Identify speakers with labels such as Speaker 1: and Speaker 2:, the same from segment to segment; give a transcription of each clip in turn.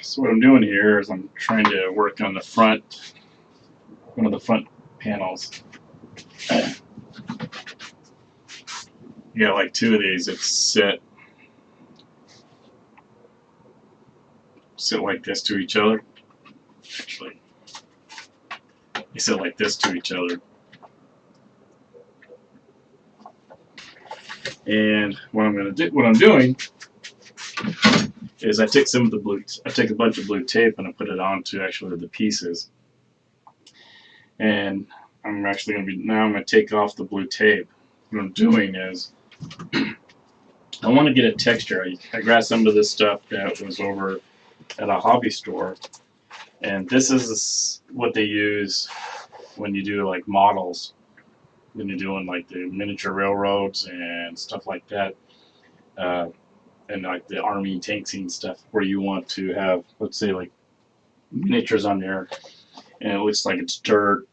Speaker 1: So what I'm doing here is I'm trying to work on the front, one of the front panels. You got like two of these that sit like this to each other. Actually, they sit like this to each other. And what I'm doing is I take a bunch of blue tape and I put it onto actually the pieces. And I'm going to take off the blue tape. What I'm doing is I want to get a texture. I grabbed some of this stuff that was over at a hobby store, and this is what they use when you do like models, when you're doing like the miniature railroads and stuff like that, and like the army tank scene stuff, where you want to have, let's say, like miniatures on there, and it looks like it's dirt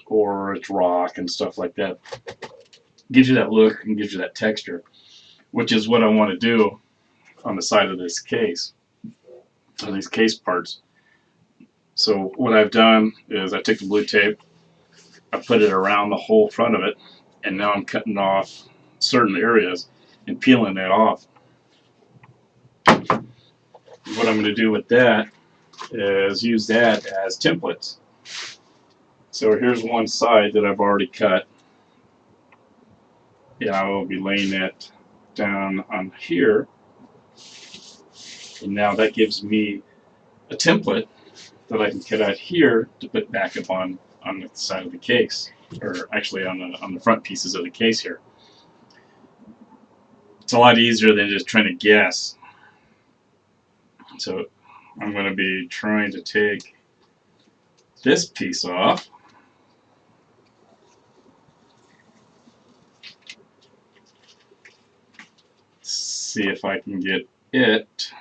Speaker 1: or it's rock and stuff like that. Gives you that look and gives you that texture, which is what I want to do on the side of this case, on these case parts. So what I've done is I took the blue tape, I put it around the whole front of it, and now I'm cutting off certain areas and peeling that off. What I'm going to do with that is use that as templates. So here's one side that I've already cut. And I will be laying that down on here. And now that gives me a template that I can cut out here to put back up on the side of the case, or actually on the front pieces of the case here. It's a lot easier than just trying to guess. So I'm going to be trying to take this piece off. See if I can get it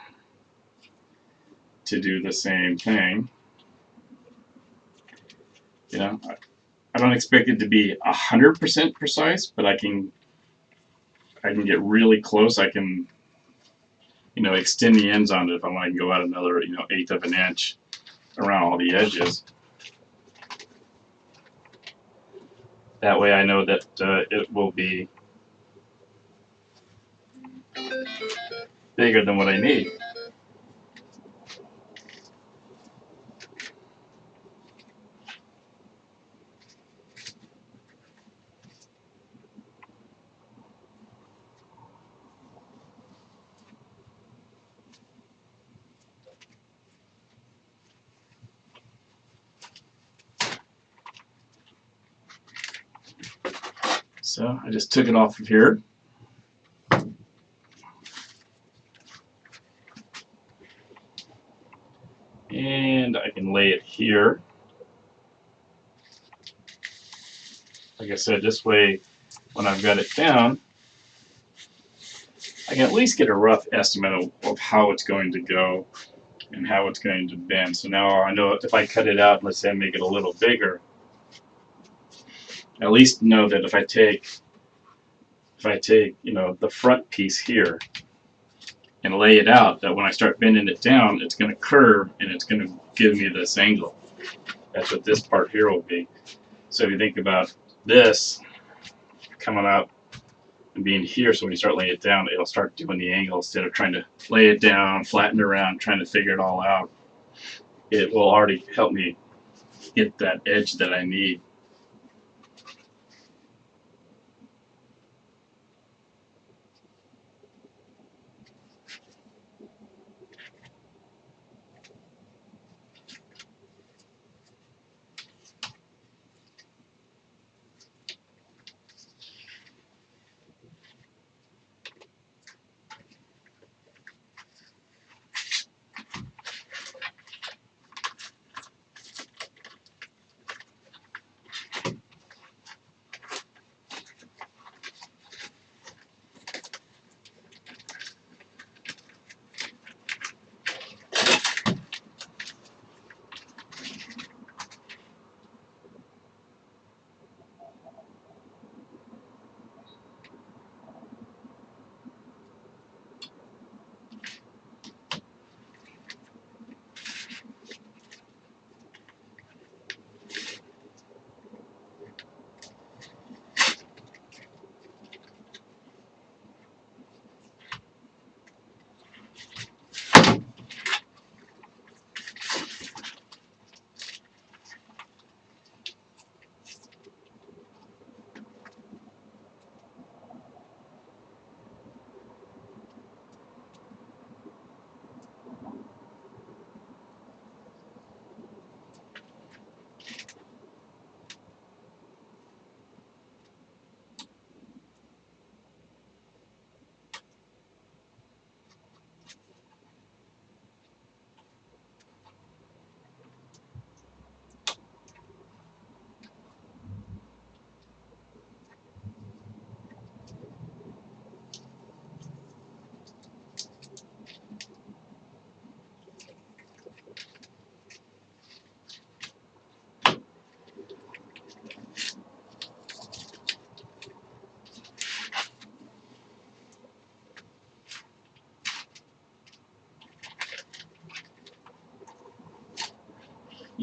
Speaker 1: to do the same thing. You know, I don't expect it to be 100% precise, but I can get really close. I can, extend the ends on it if I want to go out another, eighth of an inch around all the edges. That way I know that it will be bigger than what I need. So I just took it off of here. And I can lay it here. Like I said, this way, when I've got it down, I can at least get a rough estimate of how it's going to go and how it's going to bend. So now I know if I cut it out, let's say I make it a little bigger, at least know that if I take the front piece here and lay it out, that when I start bending it down, it's going to curve and it's going to give me this angle. That's what this part here will be. So if you think about this coming up and being here, so when you start laying it down, it'll start doing the angle instead of trying to lay it down, flatten it around, trying to figure it all out. It will already help me get that edge that I need.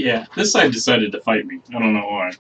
Speaker 1: Yeah, this side decided to fight me. I don't know why.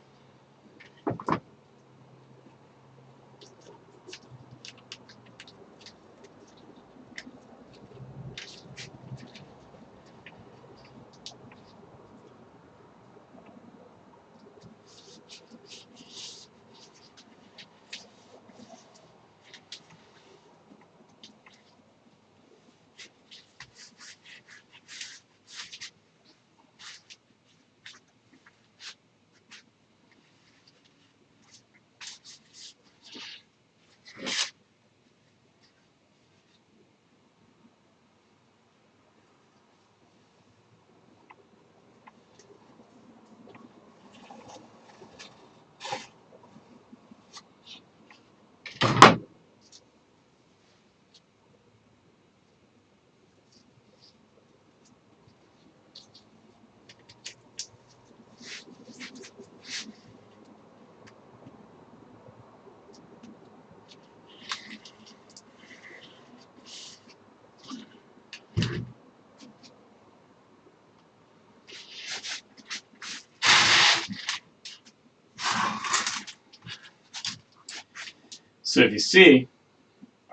Speaker 1: So if you see,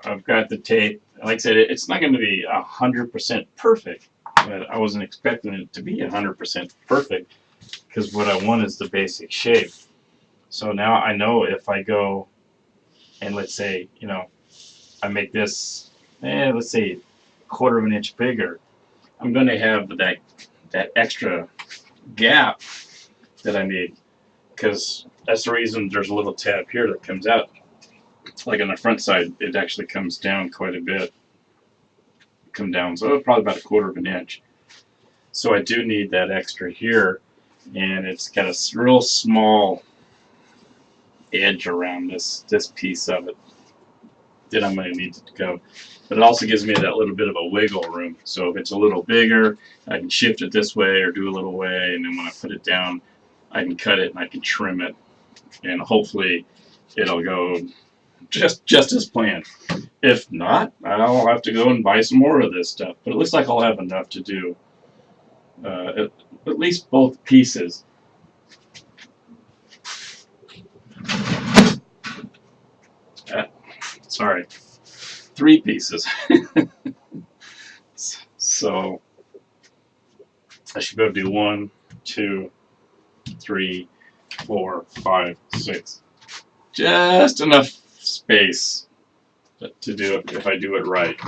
Speaker 1: I've got the tape. Like I said, it's not going to be 100% perfect, but I wasn't expecting it to be 100% perfect because what I want is the basic shape. So now I know if I go and let's say, I make this, let's say, a quarter of an inch bigger, I'm going to have that extra gap that I need because that's the reason there's a little tab here that comes out. Like on the front side, it actually comes down quite a bit. Come down, so probably about a quarter of an inch. So I do need that extra here, and it's got a real small edge around this piece of it that I'm going to need to go. But it also gives me that little bit of a wiggle room. So if it's a little bigger, I can shift it this way or do a little way, and then when I put it down, I can cut it and I can trim it, and hopefully it'll go just as planned. If not, I'll have to go and buy some more of this stuff. But it looks like I'll have enough to do at least both pieces. Sorry, 3 pieces. So I should be able to do 1, 2, 3, 4, 5, 6. Just enough space to do it if I do it right.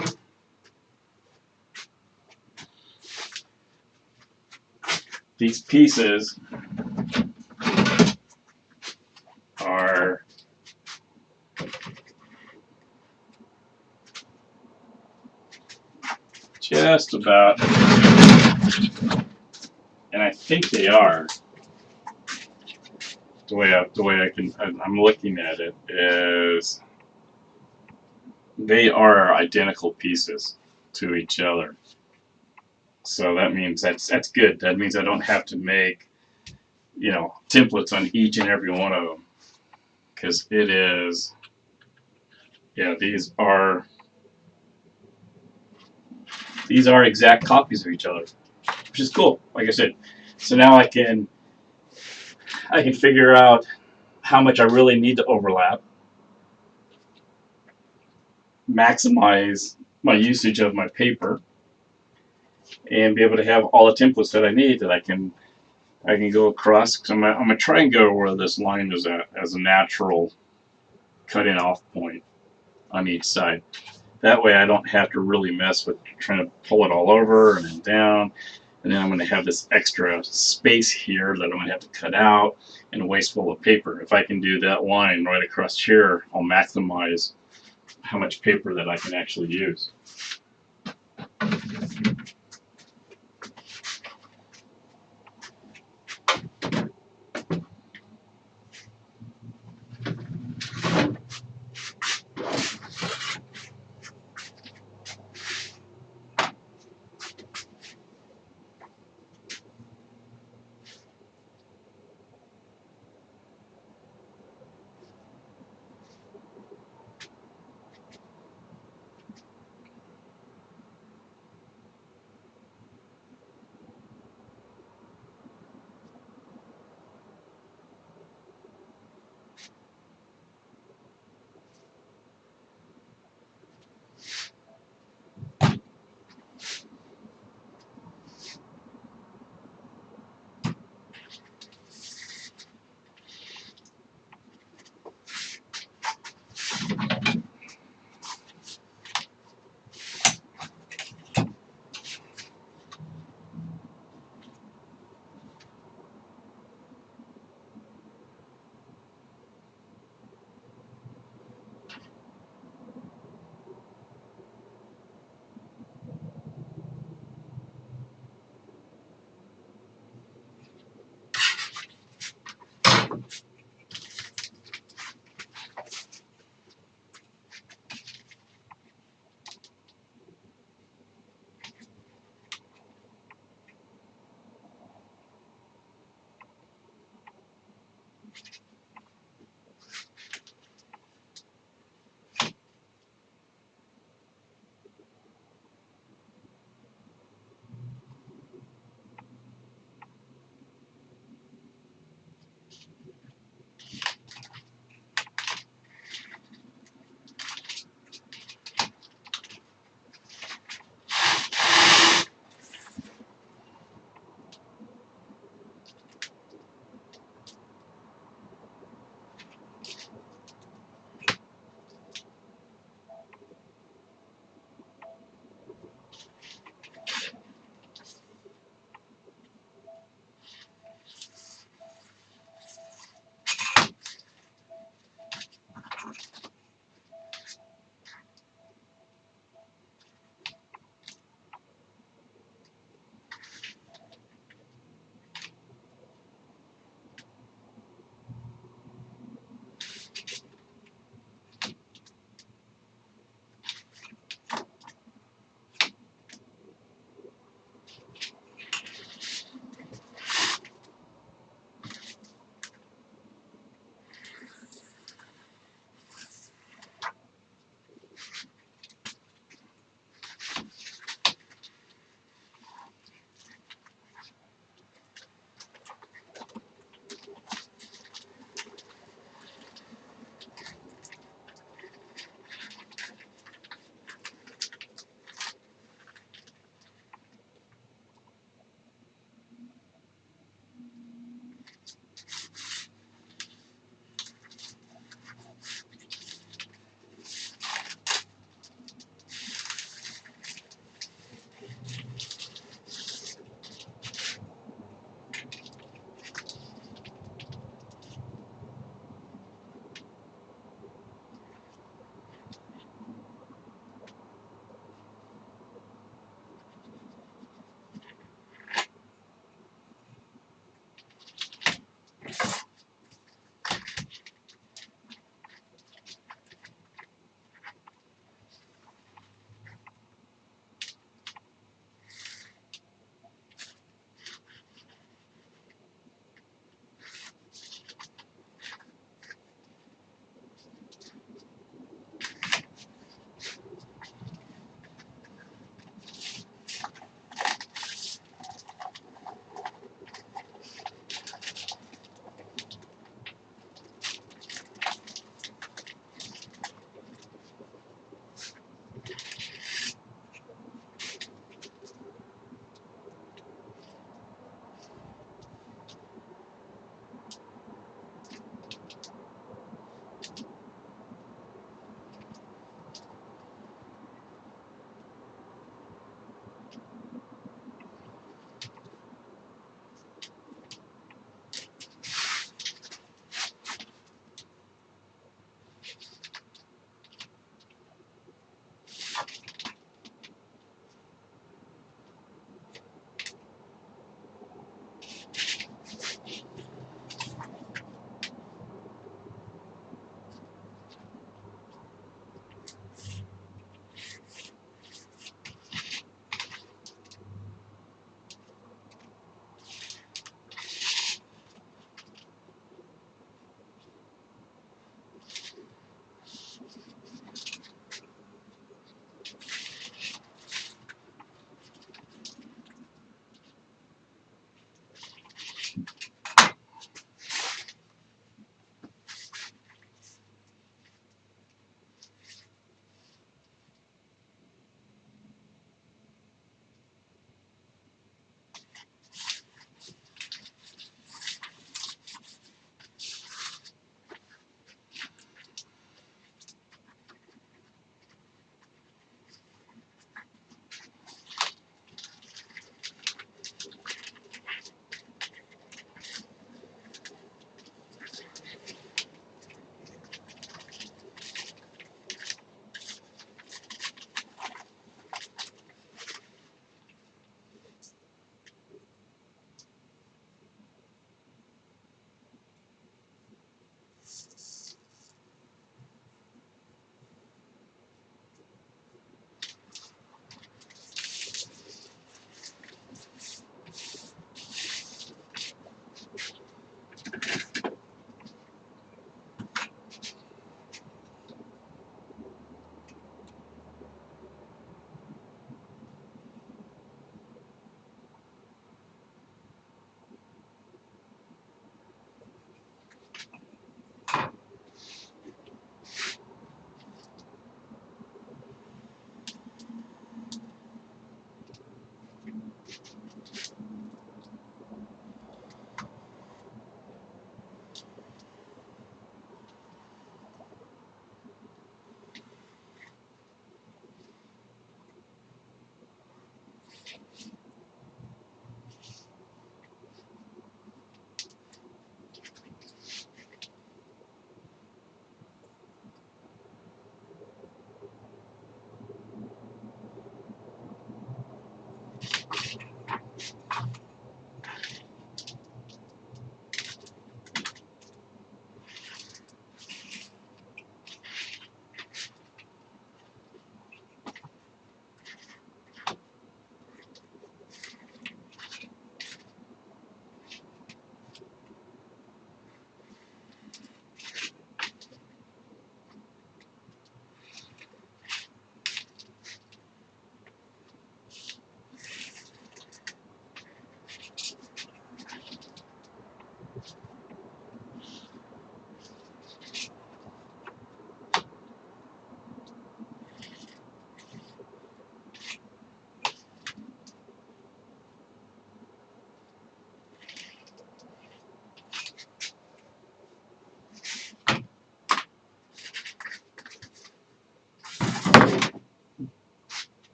Speaker 1: These pieces are just about, and I think they are. The way I'm looking at it is they are identical pieces to each other. So that means that's good. That means I don't have to make templates on each and every one of them because it is these are exact copies of each other, which is cool. Like I said, so now I can figure out how much I really need to overlap, maximize my usage of my paper, and be able to have all the templates that I need that I can go across. Cause I'm gonna try and go where this line is at as a natural cutting off point on each side. That way I don't have to really mess with trying to pull it all over and then down. And then I'm going to have this extra space here that I'm going to have to cut out and wasteful of paper. If I can do that line right across here, I'll maximize how much paper that I can actually use.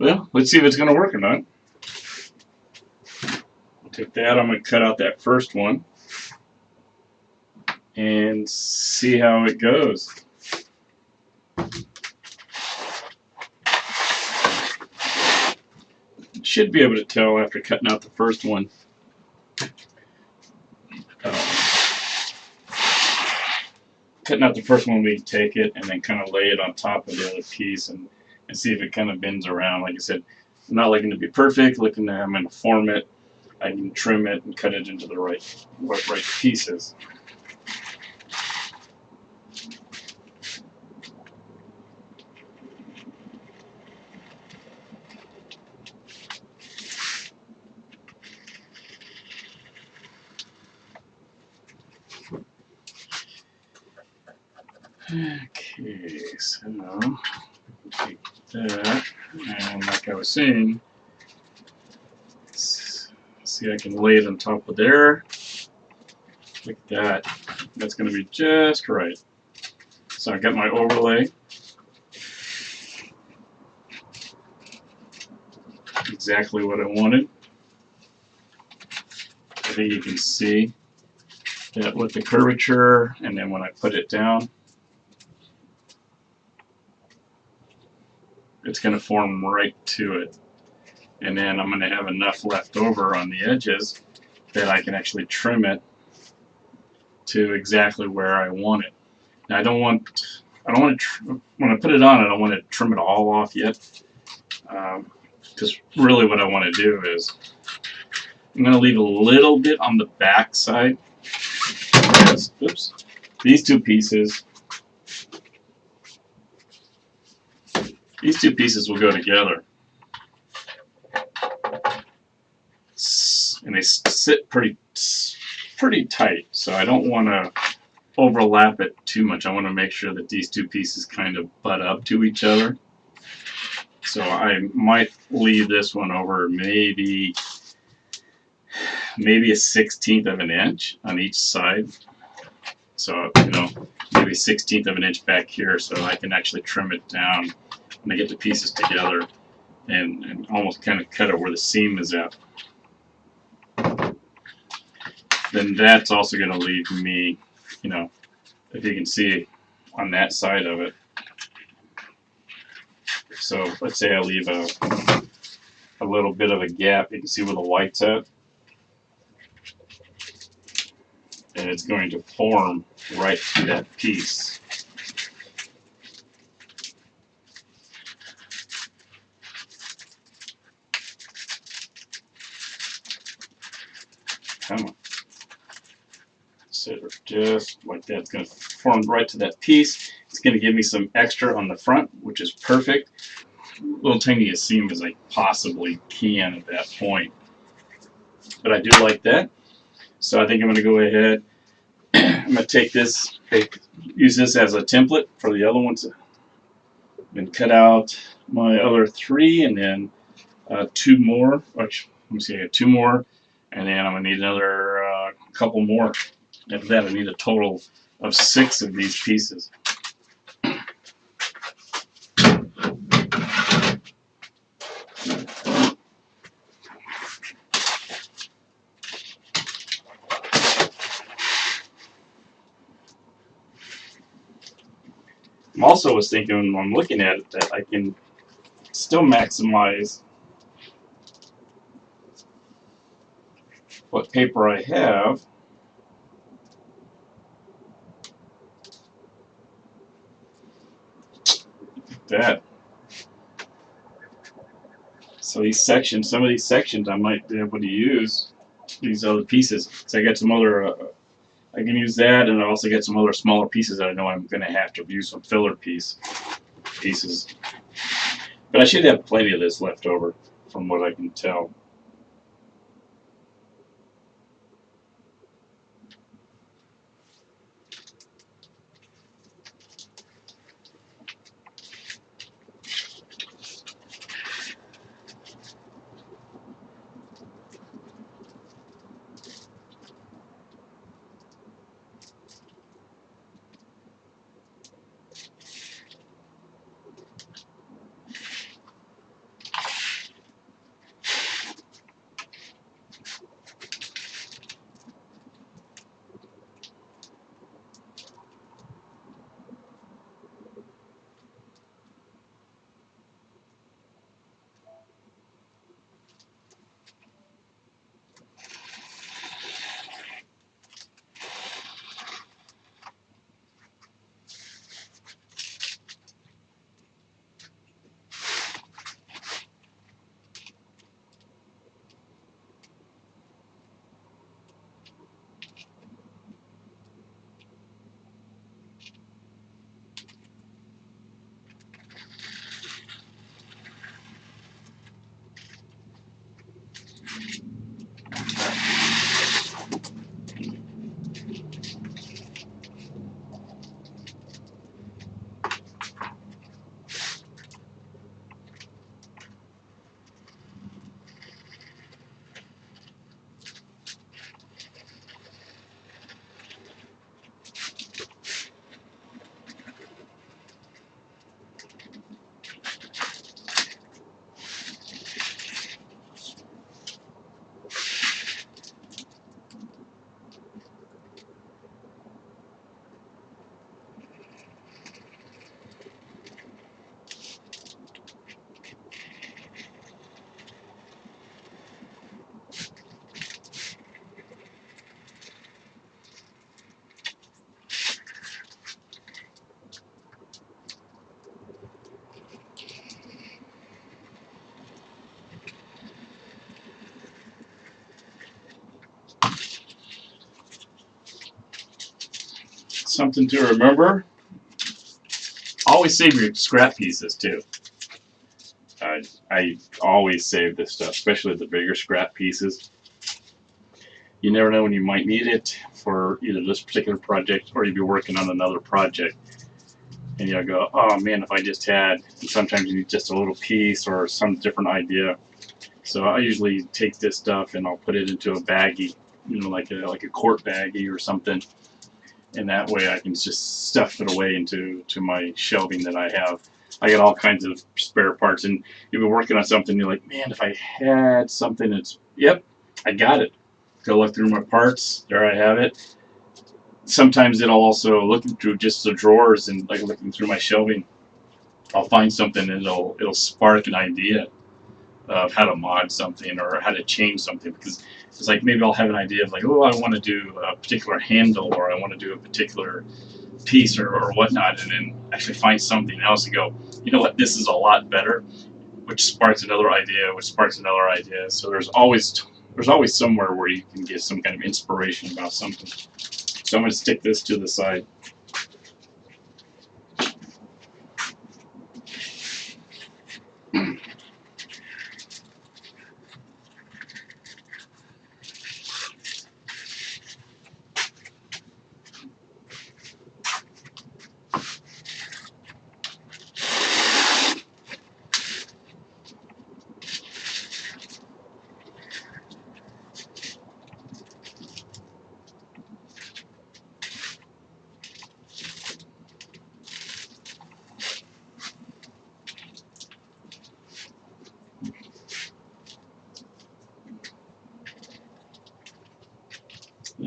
Speaker 1: Well, let's see if it's going to work or not. I'll take that. I'm going to cut out that first one and see how it goes. Should be able to tell after cutting out the first one. Cutting out the first one, we take it and then kind of lay it on top of the other piece and see if it kind of bends around. Like I said, I'm not looking to be perfect, looking at I'm going to form it. I can trim it and cut it into the right pieces. Okay, so take that, and like I was saying, see, I can lay it on top of there, like that. That's going to be just right. So I got my overlay. Exactly what I wanted. I think you can see that with the curvature, and then when I put it down, it's going to form right to it. And then I'm going to have enough left over on the edges that I can actually trim it to exactly where I want it. Now I don't want to, when I put it on, I don't want to trim it all off yet. Because really what I want to do is, I'm going to leave a little bit on the back side. Because, oops, these two pieces will go together. And they sit pretty tight, so I don't want to overlap it too much. I want to make sure that these two pieces kind of butt up to each other. So I might leave this one over maybe a 1/16 of an inch on each side. So, maybe 1/16 of an inch back here, so I can actually trim it down when I get the pieces together and almost kind of cut it where the seam is at. Then that's also going to leave me, if you can see on that side of it. So let's say I leave a little bit of a gap. You can see where the white's at. And it's going to form right to that piece. Come on. So just like that, it's going to form right to that piece. It's going to give me some extra on the front, which is perfect. Little tiny a seam as I possibly can at that point. But I do like that. So I think I'm going to go ahead. I'm going to take this, use this as a template for the other ones, and cut out my other 3, and then 2 more. Which, let me see, I got 2 more, and then I'm going to need another couple more. After that, I need a total of 6 of these pieces. I'm also was thinking when I'm looking at it that I can still maximize what paper I have. That. So these sections, some of these sections I might be able to use these other pieces. So I got some other, I can use that, and I also get some other smaller pieces that I know I'm going to have to use some filler pieces. But I should have plenty of this left over from what I can tell. something to remember. Always save your scrap pieces too. I always save this stuff, especially the bigger scrap pieces. You never know when you might need it for either this particular project or you'd be working on another project. And you'll go, oh man, if I just had, and sometimes you need just a little piece or some different idea. So I usually take this stuff and I'll put it into a baggie, like a quart baggie or something. And that way I can just stuff it away into my shelving that I have. I got all kinds of spare parts, and you've been working on something, you're like, man, if I had something that's, yep, I got it. Go look through my parts, there I have it. Sometimes it'll also, looking through just the drawers and like looking through my shelving, I'll find something and it'll spark an idea of how to mod something or how to change something, because it's like maybe I'll have an idea of like, oh, I want to do a particular handle or I want to do a particular piece or whatnot, and then actually find something else and go, you know what, this is a lot better, which sparks another idea, which sparks another idea. So there's always somewhere where you can get some kind of inspiration about something. So I'm going to stick this to the side.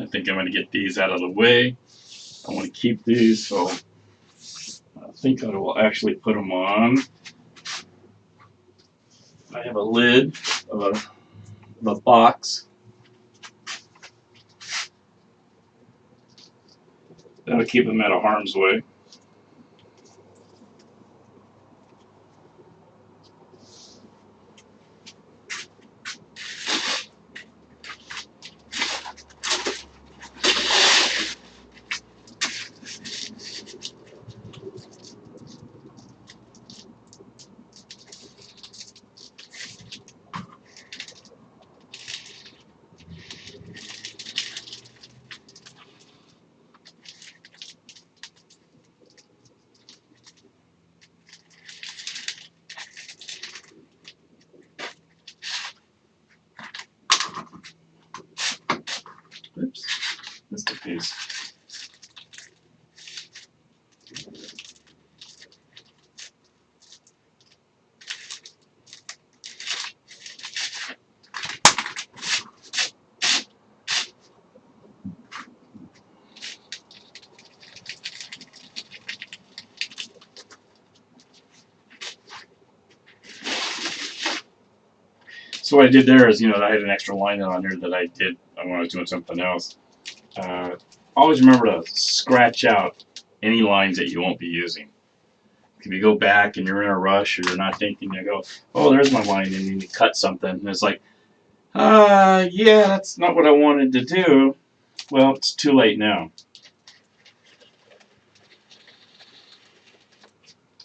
Speaker 1: I think I'm going to get these out of the way. I want to keep these, so I think I will actually put them on. I have a lid of a box. That'll keep them out of harm's way. Oops, missed a piece. So what I did there is, I had an extra line on here that I did when I was doing something else. Always remember to scratch out any lines that you won't be using. If you go back and you're in a rush or you're not thinking, you go, oh, there's my line, and you cut something, and it's like, yeah, that's not what I wanted to do. Well, it's too late now.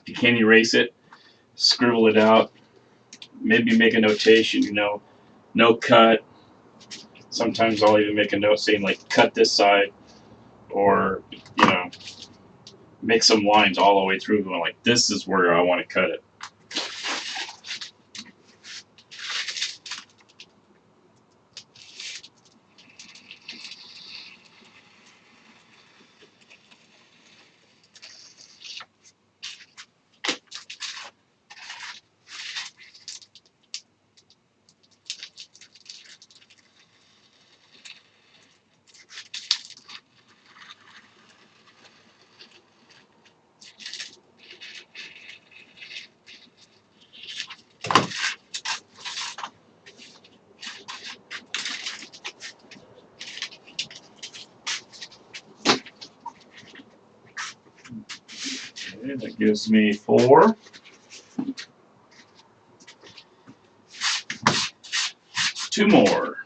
Speaker 1: If you can't erase it, scribble it out. Maybe make a notation, no cut. Sometimes I'll even make a note saying, like, cut this side, or, make some lines all the way through going like, this is where I want to cut it. Okay, that gives me 4. Two more.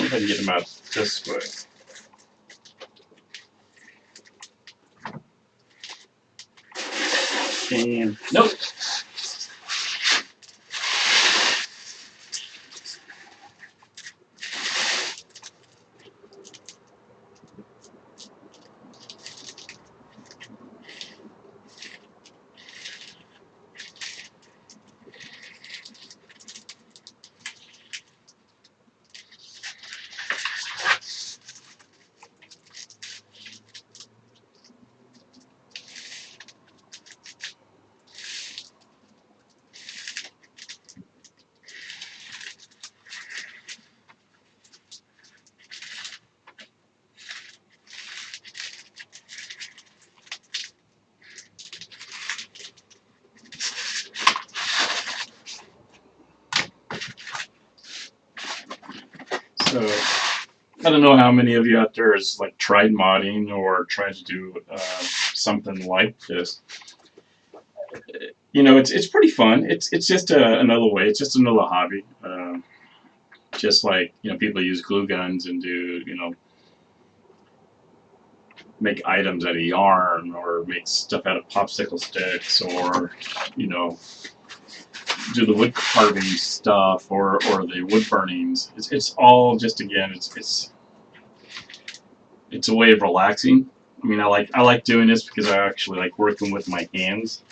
Speaker 1: if I can get them out this way. And nope. So I don't know how many of you out there has like tried modding or tried to do something like this. You know, it's pretty fun. It's just another way. It's just another hobby. Just like, you know, people use glue guns and do, you know, make items out of yarn or make stuff out of popsicle sticks, or, you know, do the wood carving stuff or the wood burnings. It's all just, again, it's a way of relaxing. I mean, I like doing this because I actually like working with my hands.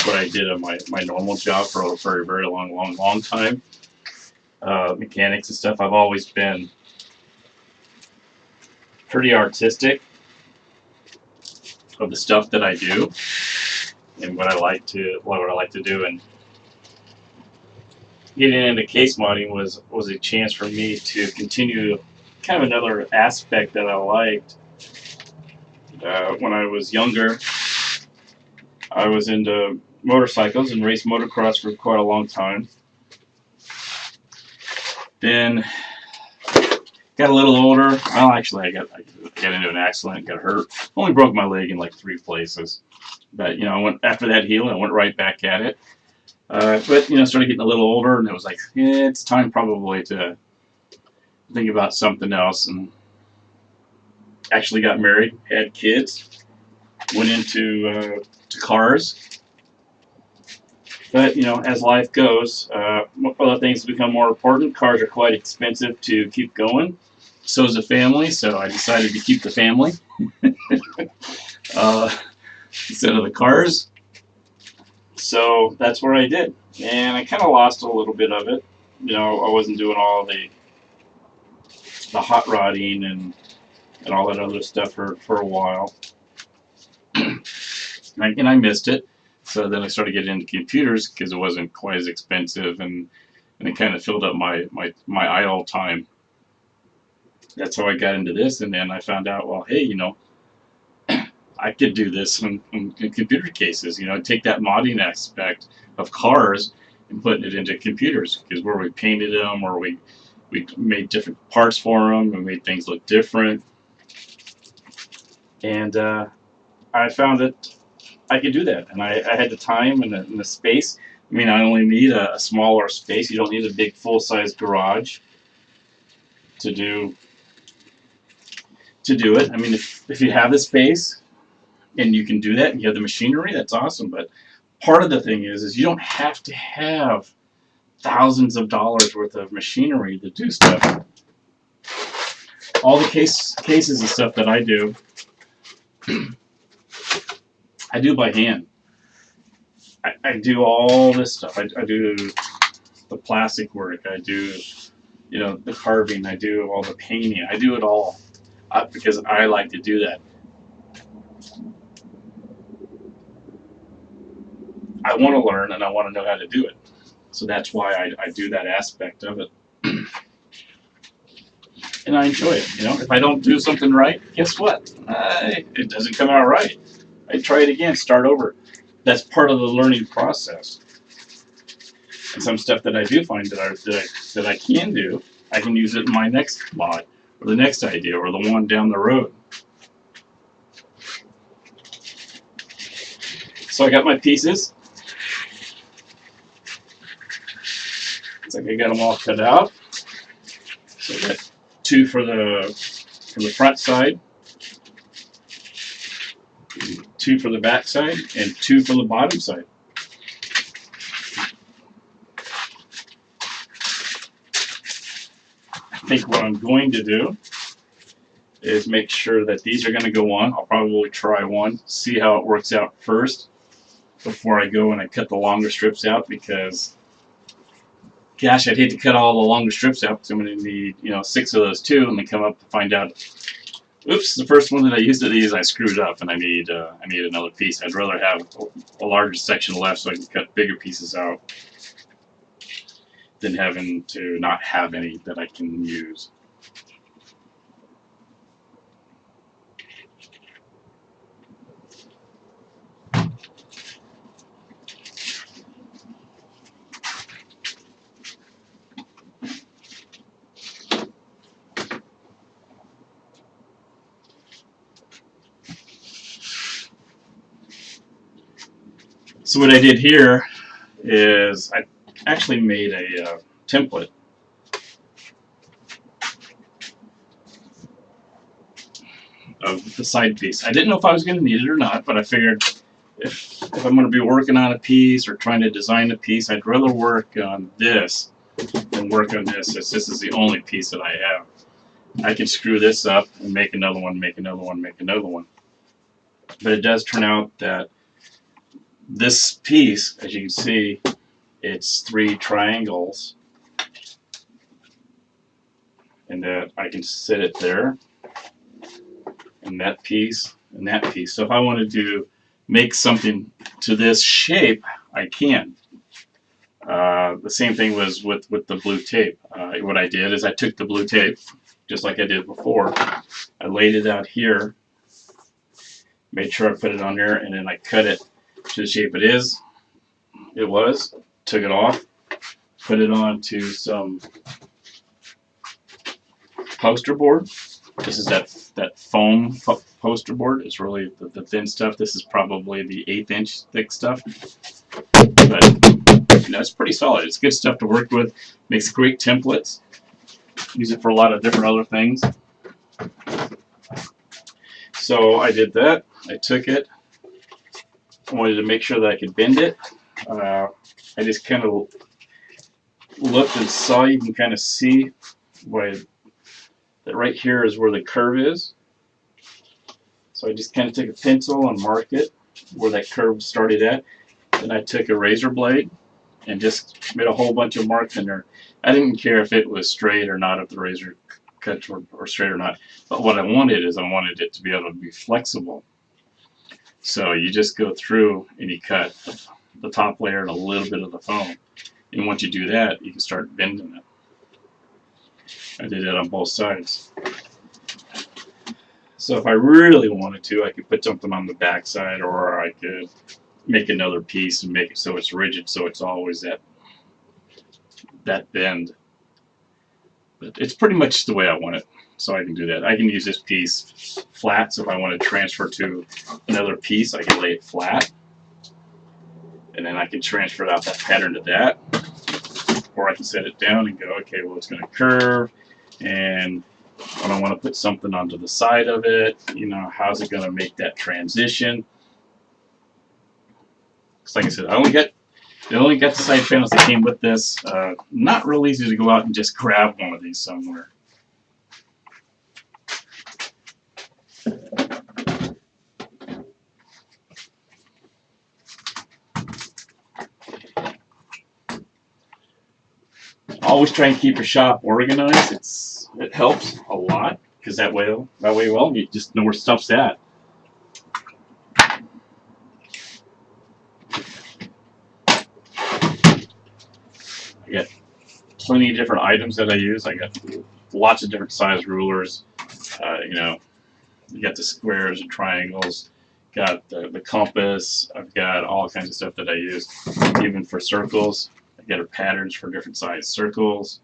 Speaker 1: What I did on my normal job for a very, very long time. Mechanics and stuff. I've always been pretty artistic of the stuff that I do and what I like to do. And getting into case modding was a chance for me to continue kind of another aspect that I liked. When I was younger, I was into motorcycles and raced motocross for quite a long time. Then got a little older. Well, actually, I got into an accident, got hurt. Only broke my leg in like 3 places. But, you know, I went after that healing, I went right back at it. But, you know, started getting a little older, and it was like, yeah, it's time probably to think about something else. And actually got married, had kids, went into to cars. But, you know, as life goes, other things become more important. Cars are quite expensive to keep going. So is the family, so I decided to keep the family instead of the cars. So that's what I did. And I kind of lost a little bit of it. You know, I wasn't doing all the hot rodding and all that other stuff for a while. And I missed it. So then I started getting into computers because it wasn't quite as expensive, and it kind of filled up my idle time. That's how I got into this, and then I found out, well, hey, you know, I could do this in computer cases. You know, take that modding aspect of cars and put it into computers, because where we painted them or we made different parts for them and made things look different. And I found that I could do that, and I had the time and the space. I mean, I only need a smaller space. You don't need a big full-size garage to do it. I mean, if you have the space and you can do that and you have the machinery, that's awesome. But part of the thing is you don't have to have thousands of dollars worth of machinery to do stuff. All the cases and stuff that I do by hand. I do all this stuff. I do the plastic work. I do, you know, the carving. I do all the painting. I do it all because I like to do that. I want to learn and I want to know how to do it. So that's why I do that aspect of it. And I enjoy it. You know, if I don't do something right, guess what? It doesn't come out right. I try it again, start over. That's part of the learning process. And some stuff that I do find that I can do, I can use it in my next mod, or the next idea, or the one down the road. So I got my pieces. Looks like I got them all cut out. So I got 2 for the front side, 2 for the back side, and 2 for the bottom side. I think what I'm going to do is make sure that these are going to go on. I'll probably try one, see how it works out first before I go and I cut the longer strips out, because gosh, I'd hate to cut all the longer strips out because I'm going to need 6 of those too, and then come up to find out, oops, the first one that I used of these I screwed up and I need another piece. I'd rather have a larger section left so I can cut bigger pieces out than having to not have any that I can use. So what I did here is I actually made a template of the side piece. I didn't know if I was going to need it or not, but I figured if I'm going to be working on a piece or trying to design a piece, I'd rather work on this than work on this, as this is the only piece that I have. I can screw this up and make another one, make another one, make another one. But it does turn out that this piece, as you can see, it's 3 triangles, and that I can sit it there, and that piece, and that piece. So if I wanted to make something to this shape, I can. The same thing was with the blue tape. What I did is I took the blue tape, just like I did before. I laid it out here, made sure I put it on there, and then I cut it to the shape it was, took it off, put it onto some poster board. This is that foam poster board. It's really the thin stuff. This is probably the 1/8 inch thick stuff, but it's pretty solid. It's good stuff to work with. Makes great templates. Use it for a lot of different other things. So I did that. I took it. I wanted to make sure that I could bend it. I just kind of looked and saw. You can kind of see that right here is where the curve is. So I just kind of took a pencil and marked it where that curve started at. Then I took a razor blade and just made a whole bunch of marks in there. I didn't care if it was straight or not, if the razor cut or straight or not. But what I wanted is I wanted it to be able to be flexible. So you just go through and you cut the top layer and a little bit of the foam. And once you do that, you can start bending it. I did it on both sides. So if I really wanted to, I could put something on the back side, or I could make another piece and make it so it's rigid, so it's always that bend. But it's pretty much the way I want it, so I can do that. I can use this piece flat, so if I want to transfer to another piece, I can lay it flat. And then I can transfer out that pattern to that. Or I can set it down and go, okay, well, it's going to curve, and when I want to put something onto the side of it, how's it going to make that transition? Because like I said, I only got the side panels that came with this. Not real easy to go out and just grab one of these somewhere. Always try and keep your shop organized. It helps a lot, because that way, well, you just know where stuff's at. I got plenty of different items that I use. I got lots of different size rulers. You got the squares and triangles. Got the compass. I've got all kinds of stuff that I use, even for circles. I got patterns for different size circles.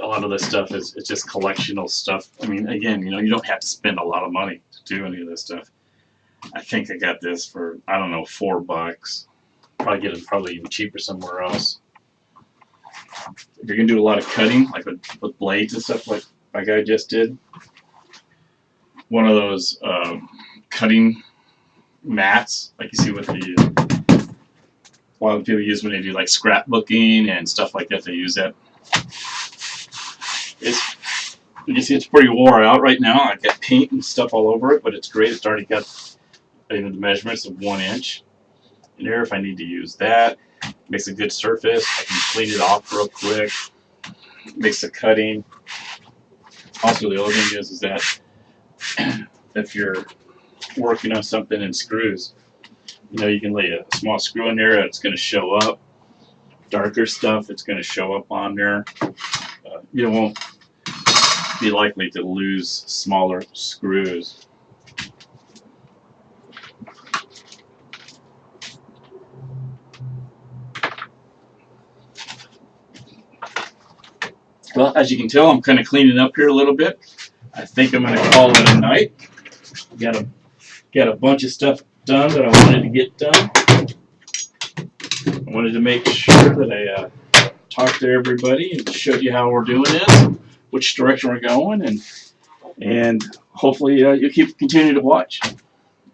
Speaker 1: A lot of this stuff is just collectional stuff. I mean, again, you don't have to spend a lot of money to do any of this stuff. I think I got this for, I don't know, $4. Probably get it even cheaper somewhere else. if you're gonna do a lot of cutting, like with blades and stuff, like I just did, one of those cutting mats, like you see with the a lot of people use when they do like scrapbooking and stuff like that. They use that. You can see it's pretty wore out right now. I've got paint and stuff all over it, but it's great. It's already got the measurements of 1 inch in there if I need to use that. Makes a good surface. I can clean it off real quick. Makes the cutting. Also, the other thing is that if you're working on something in screws, you can lay a small screw in there. It's going to show up. Darker stuff, it's going to show up on there. You won't be likely to lose smaller screws. Well, as you can tell, I'm kind of cleaning up here a little bit. I think I'm going to call it a night. Got a bunch of stuff done that I wanted to get done. I wanted to make sure that I talked to everybody and showed you how we're doing this, which direction we're going, and hopefully you continue to watch.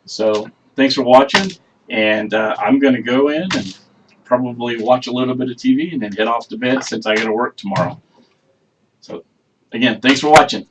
Speaker 1: So thanks for watching, and I'm going to go in and probably watch a little bit of TV and then head off to bed since I got to work tomorrow. So again, thanks for watching.